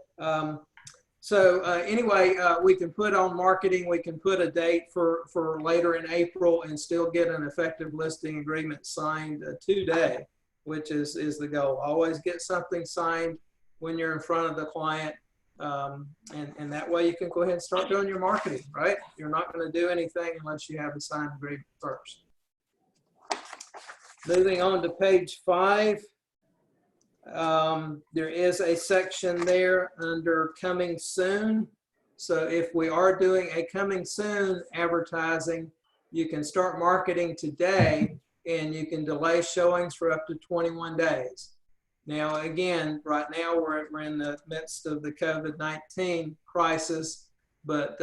Anyway, we can put on marketing, we can put a date for later in April and still get an effective listing agreement signed today, which is the goal. Always get something signed when you're in front of the client, and that way you can go ahead and start doing your marketing, right? You're not going to do anything unless you have a signed agreement first. Moving on to page 5. There is a section there under coming soon. So if we are doing a coming soon advertising, you can start marketing today and you can delay showings for up to 21 days. Now, again, right now we're in the midst of the COVID-19 crisis, but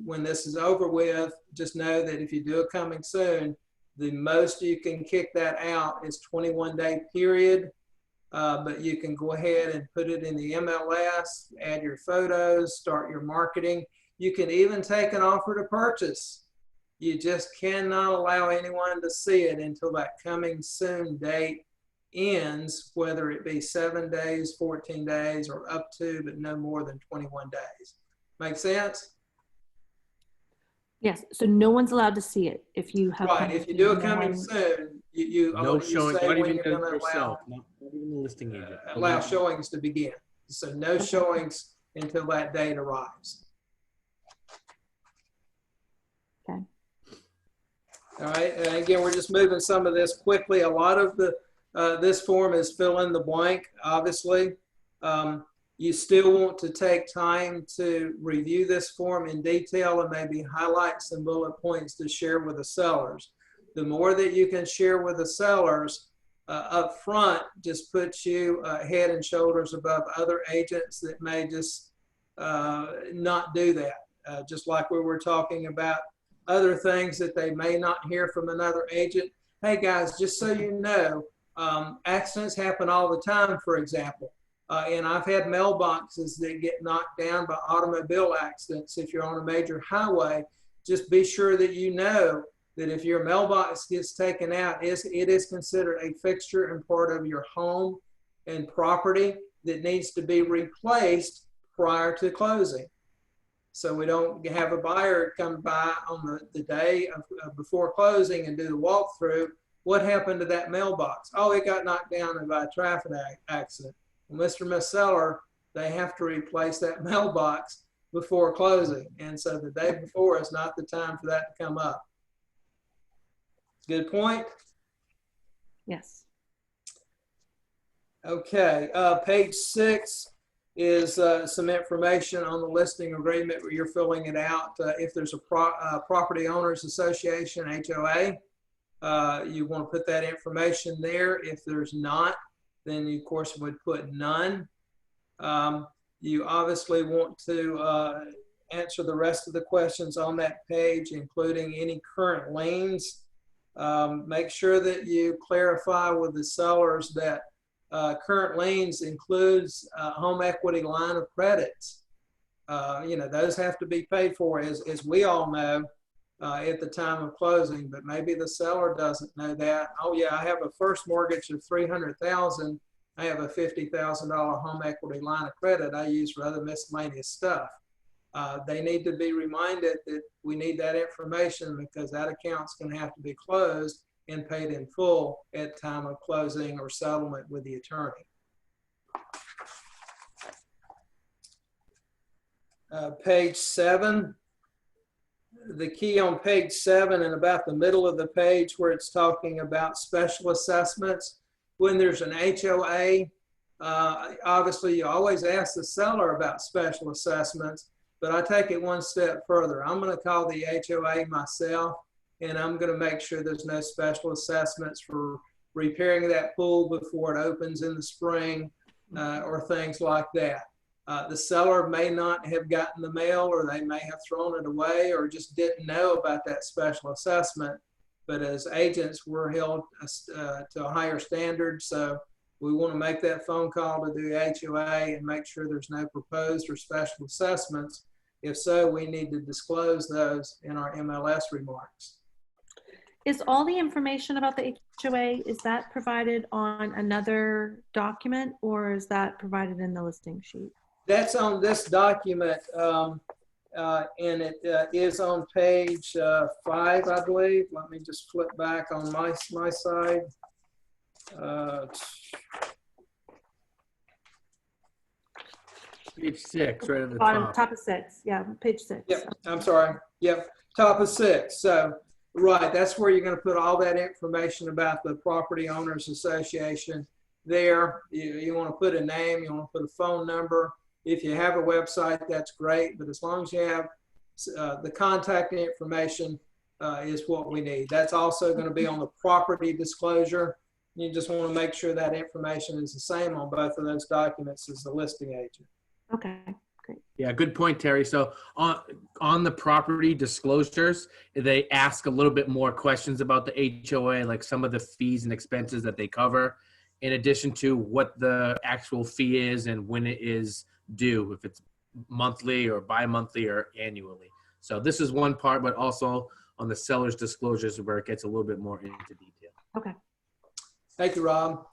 when this is over with, just know that if you do a coming soon, the most you can kick that out is 21-day period. But you can go ahead and put it in the MLS, add your photos, start your marketing. You can even take an offer to purchase. You just cannot allow anyone to see it until that coming soon date ends, whether it be 7 days, 14 days, or up to, but no more than 21 days. Make sense? Yes, so no one's allowed to see it if you have. Right. If you do a coming soon, No showing, say not when even you're gonna yourself, not even the listing agent. allow showings to begin. So no showings until that date arrives. Okay. All right. And again, we're just moving some of this quickly. A lot of the this form is fill in the blank. Obviously, you still want to take time to review this form in detail and maybe highlight some bullet points to share with the sellers. The more that you can share with the sellers up front just puts you head and shoulders above other agents that may just not do that. Just like we were talking about other things that they may not hear from another agent. Hey guys, just so you know, Accidents happen all the time, for example. And I've had mailboxes that get knocked down by automobile accidents. If you're on a major highway, just be sure that you know that if your mailbox gets taken out, it is considered a fixture and part of your home and property that needs to be replaced prior to closing. So we don't have a buyer come by on the day before closing and do the walkthrough. What happened to that mailbox? Oh, it got knocked down by a traffic accident. Well, Mr. and Miss Seller, they have to replace that mailbox before closing. And so the day before is not the time for that to come up. Good point. Yes. Okay, page 6 is some information on the listing agreement where you're filling it out. If there's a property owners association, HOA, you want to put that information there. If there's not, then you of course would put none. You obviously want to answer the rest of the questions on that page, including any current liens. Make sure that you clarify with the sellers that current liens includes home equity line of credits. You know, those have to be paid for, as we all know, at the time of closing, but maybe the seller doesn't know that. Oh yeah, I have a first mortgage of $300,000. I have a $50,000 home equity line of credit I use for other miscellaneous stuff. They need to be reminded that we need that information because that account's going to have to be closed and paid in full at time of closing or settlement with the attorney. Page 7. The key on page 7 and about the middle of the page where it's talking about special assessments. When there's an HOA, obviously you always ask the seller about special assessments, but I take it one step further. I'm going to call the HOA myself, and I'm going to make sure there's no special assessments for repairing that pool before it opens in the spring or things like that. The seller may not have gotten the mail, or they may have thrown it away or just didn't know about that special assessment. But as agents, we're held to a higher standard. So we want to make that phone call to the HOA and make sure there's no proposed or special assessments. If so, we need to disclose those in our MLS remarks. Is all the information about the HOA, is that provided on another document or is that provided in the listing sheet? That's on this document, and it is on page 5, I believe. Let me just flip back on my side. Page 6, right at the Bottom, top. top of 6. Yeah, page 6. Yep, I'm sorry. Yep, top of 6. So, right, that's where you're going to put all that information about the Property Owners Association there. You want to put a name, you want to put a phone number. If you have a website, that's great, but as long as you have the contact information is what we need. That's also going to be on the property disclosure. You just want to make sure that information is the same on both of those documents as the listing agent. Okay, great. Yeah, good point, Terry. So on the property disclosures, they ask a little bit more questions about the HOA, like some of the fees and expenses that they cover, in addition to what the actual fee is and when it is due, if it's monthly or bi-monthly or annually. So this is one part, but also on the seller's disclosures where it gets a little bit more into detail. Okay. Thank you, Rob.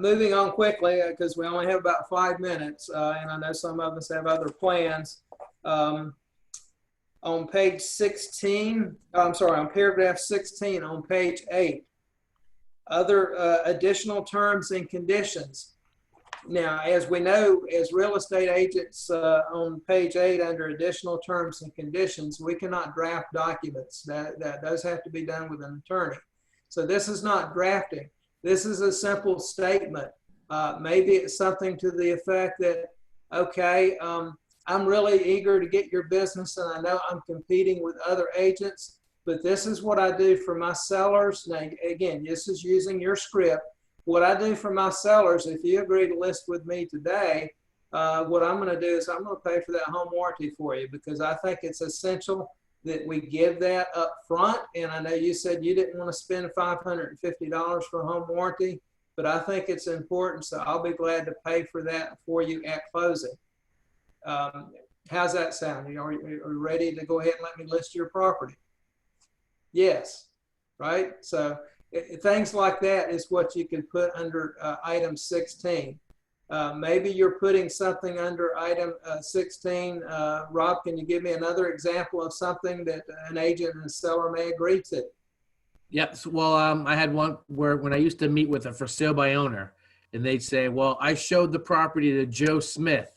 Moving on quickly, because we only have about 5 minutes, and I know some of us have other plans. On page 16, I'm sorry, on paragraph 16 on page 8, other additional terms and conditions. Now, as we know, as real estate agents on page 8 under additional terms and conditions, we cannot draft documents. That does have to be done with an attorney. So this is not drafting. This is a simple statement. Maybe it's something to the effect that, okay, I'm really eager to get your business and I know I'm competing with other agents, but this is what I do for my sellers. Now, again, this is using your script. What I do for my sellers, if you agree to list with me today, what I'm going to do is I'm going to pay for that home warranty for you because I think it's essential that we give that up front. And I know you said you didn't want to spend $550 for a home warranty, but I think it's important, so I'll be glad to pay for that for you at closing. How's that sound? Are you ready to go ahead and let me list your property? Yes, right? So things like that is what you could put under item 16. Maybe you're putting something under item 16. Rob, can you give me another example of something that an agent and a seller may agree to? Yep. So, well, I had one where when I used to meet with a for sale by owner, and they'd say, well, I showed the property to Joe Smith.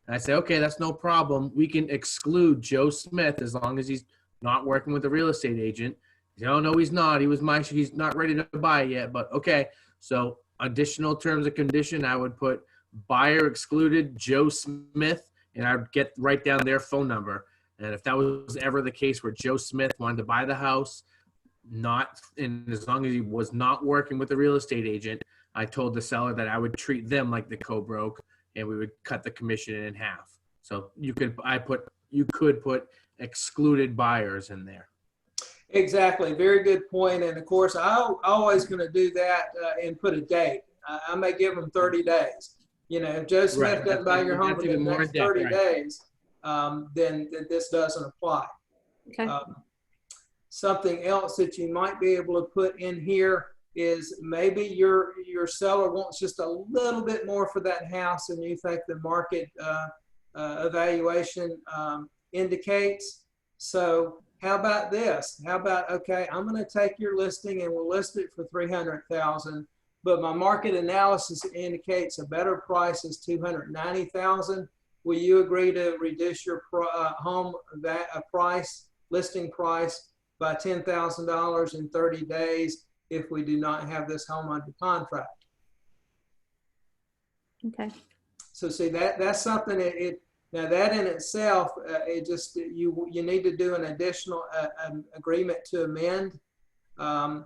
And I say, okay, that's no problem. We can exclude Joe Smith as long as he's not working with a real estate agent. No, he's not. He's not ready to buy yet, but okay. So additional terms of condition, I would put buyer excluded Joe Smith, and I'd write down their phone number. And if that was ever the case where Joe Smith wanted to buy the house, and as long as he was not working with a real estate agent, I told the seller that I would treat them like the co-broke, and we would cut the commission in half. So you could put excluded buyers in there. Exactly. Very good point. And of course, I'm always going to do that and put a date. I may give them 30 days. You know, if Joe Smith doesn't buy your home in the next 30 days, then this doesn't apply. Okay. Something else that you might be able to put in here is maybe your seller wants just a little bit more for that house than you think the market evaluation indicates. So how about this? How about, okay, I'm going to take your listing and we'll list it for $300,000, but my market analysis indicates a better price is $290,000. Will you agree to reduce your listing price by $10,000 in 30 days if we do not have this home under contract? Okay. So see, that's something now that in itself, you need to do an additional agreement to amend, and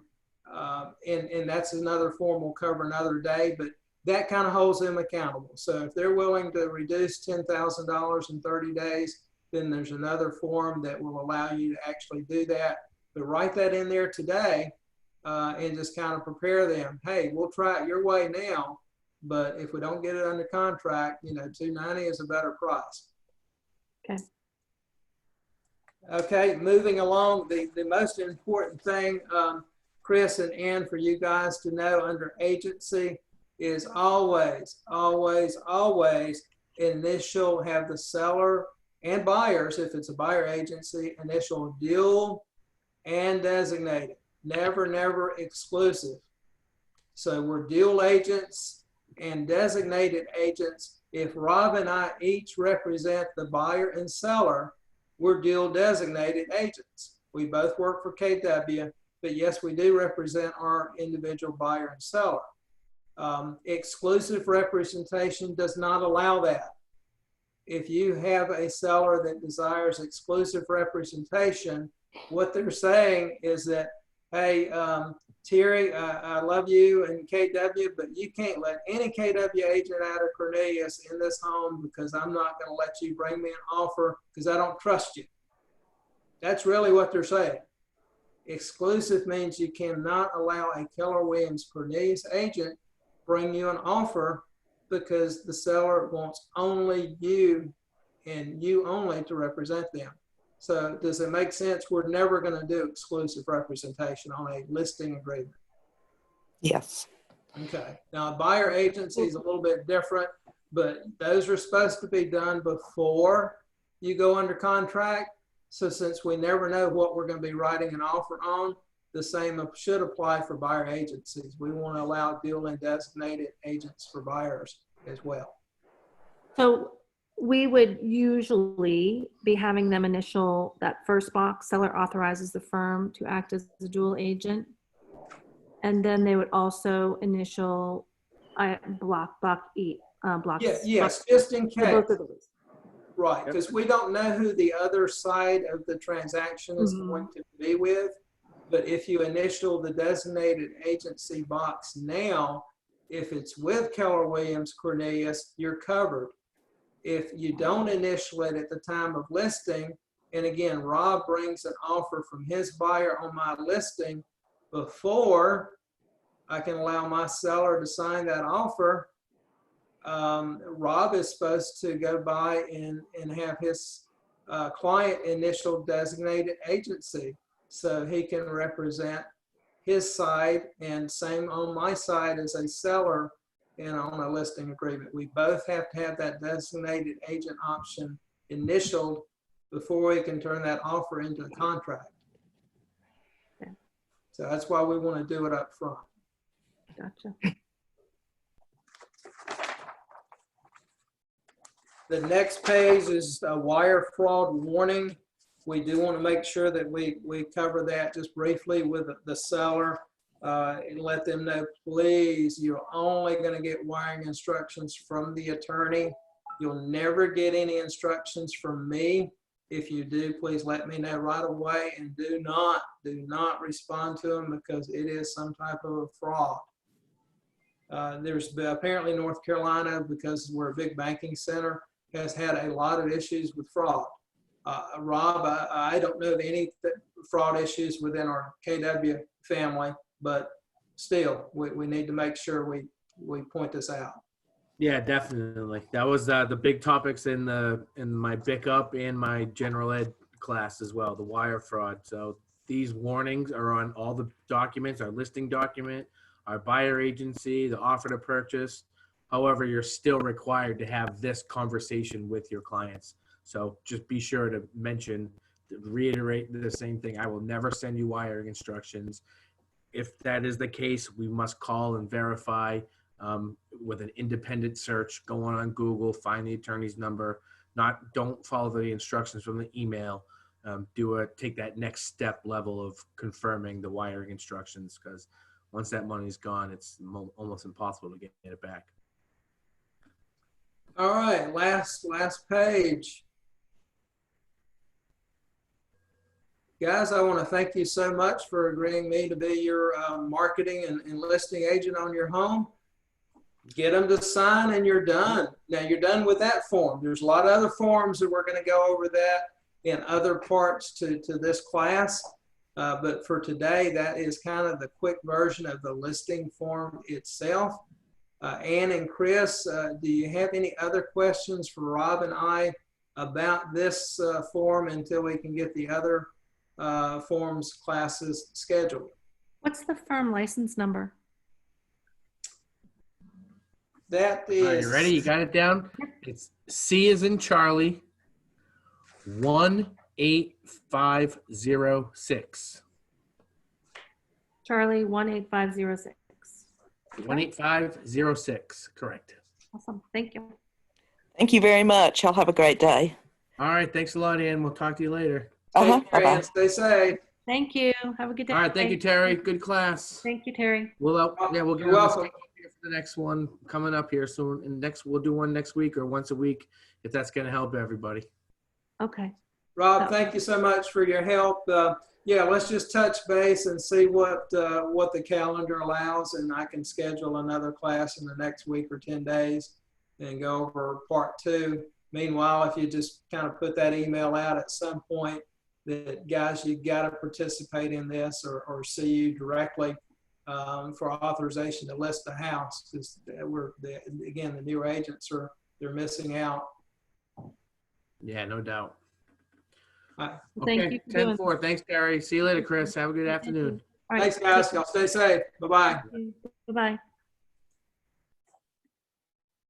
that's another form we'll cover another day, but that kind of holds them accountable. So if they're willing to reduce $10,000 in 30 days, then there's another form that will allow you to actually do that. But write that in there today and just kind of prepare them. Hey, we'll try it your way now, but if we don't get it under contract, you know, $290 is a better price. Okay. Okay, moving along, the most important thing, Chris and Ann, for you guys to know under agency is always, always, always initial, have the seller and buyers, if it's a buyer agency, initial dual and designated. Never, never exclusive. So we're dual agents and designated agents. If Rob and I each represent the buyer and seller, we're dual designated agents. We both work for KW, but yes, we do represent our individual buyer and seller. Exclusive representation does not allow that. If you have a seller that desires exclusive representation, what they're saying is that, hey, Terry, I love you and KW, but you can't let any KW agent out of Cornelius in this home because I'm not going to let you bring me an offer because I don't trust you. That's really what they're saying. Exclusive means you cannot allow a Keller Williams Cornelius agent bring you an offer because the seller wants only you and you only to represent them. So does it make sense? We're never going to do exclusive representation on a listing agreement. Yes. Okay. Now, a buyer agency is a little bit different, but those are supposed to be done before you go under contract. So since we never know what we're going to be writing an offer on, the same should apply for buyer agencies. We want to allow dual and designated agents for buyers as well. So we would usually be having them initial that first box, seller authorizes the firm to act as a dual agent. And then they would also initial block E. Yes, just in case. Right, because we don't know who the other side of the transaction is going to be with. But if you initial the designated agency box now, if it's with Keller Williams Cornelius, you're covered. If you don't initial it at the time of listing, And again, Rob brings an offer from his buyer on my listing before I can allow my seller to sign that offer. Rob is supposed to go by and have his client initial designated agency so he can represent his side, and same on my side as a seller and on a listing agreement. We both have to have that designated agent option initialed before we can turn that offer into a contract. Okay. So that's why we want to do it up front. Gotcha. The next page is a wire fraud warning. We do want to make sure that we cover that just briefly with the seller and let them know, please, you're only going to get wiring instructions from the attorney. You'll never get any instructions from me. If you do, please let me know right away, and do not respond to them because it is some type of a fraud. There's apparently North Carolina, because we're a big banking center, has had a lot of issues with fraud. Rob, I don't know of any fraud issues within our KW family, but still, we need to make sure we point this out. Yeah, definitely. That was the big topics in my BIC up and my general ed class as well, the wire fraud. So these warnings are on all the documents, our listing document, our buyer agency, the offer to purchase. However, you're still required to have this conversation with your clients. So just be sure to reiterate the same thing. I will never send you wiring instructions. If that is the case, we must call and verify with an independent search, go on Google, find the attorney's number. Don't follow the instructions from the email. Take that next step level of confirming the wiring instructions, because once that money's gone, it's almost impossible to get it back. All right, last page. Guys, I want to thank you so much for agreeing me to be your marketing and listing agent on your home. Get them to sign and you're done. Now you're done with that form. There's a lot of other forms that we're going to go over that in other parts to this class. But for today, that is kind of the quick version of the listing form itself. Ann and Chris, do you have any other questions for Rob and I about this form until we can get the other forms classes scheduled? What's the firm license number? That is. Are you ready? You got it down? It's C as in Charlie, 18506. Charlie 18506. 18506, correct. Awesome. Thank you. Thank you very much. Y'all have a great day. All right. Thanks a lot, Ann. We'll talk to you later. Take care, Bye-bye. Ann. Stay safe. Thank you. Have a good day. All right. Thank you, Terry. Good class. Thank you, Terry. We'll get You're on the welcome. schedule here for the next one coming up here soon. And we'll do one next week or once a week if that's going to help everybody. Okay. Rob, thank you so much for your help. Yeah, let's just touch base and see what the calendar allows, and I can schedule another class in the next week or 10 days and go over part 2. Meanwhile, if you just kind of put that email out at some point that, guys, you got to participate in this or see you directly for authorization to list the house, because again, the newer agents they're missing out. Yeah, no doubt. Thank Okay, you for doing 10-4. Thanks, Terry. See you later, Chris. Have a good afternoon. All right. Thanks, guys. Y'all stay safe. Bye-bye. Bye-bye.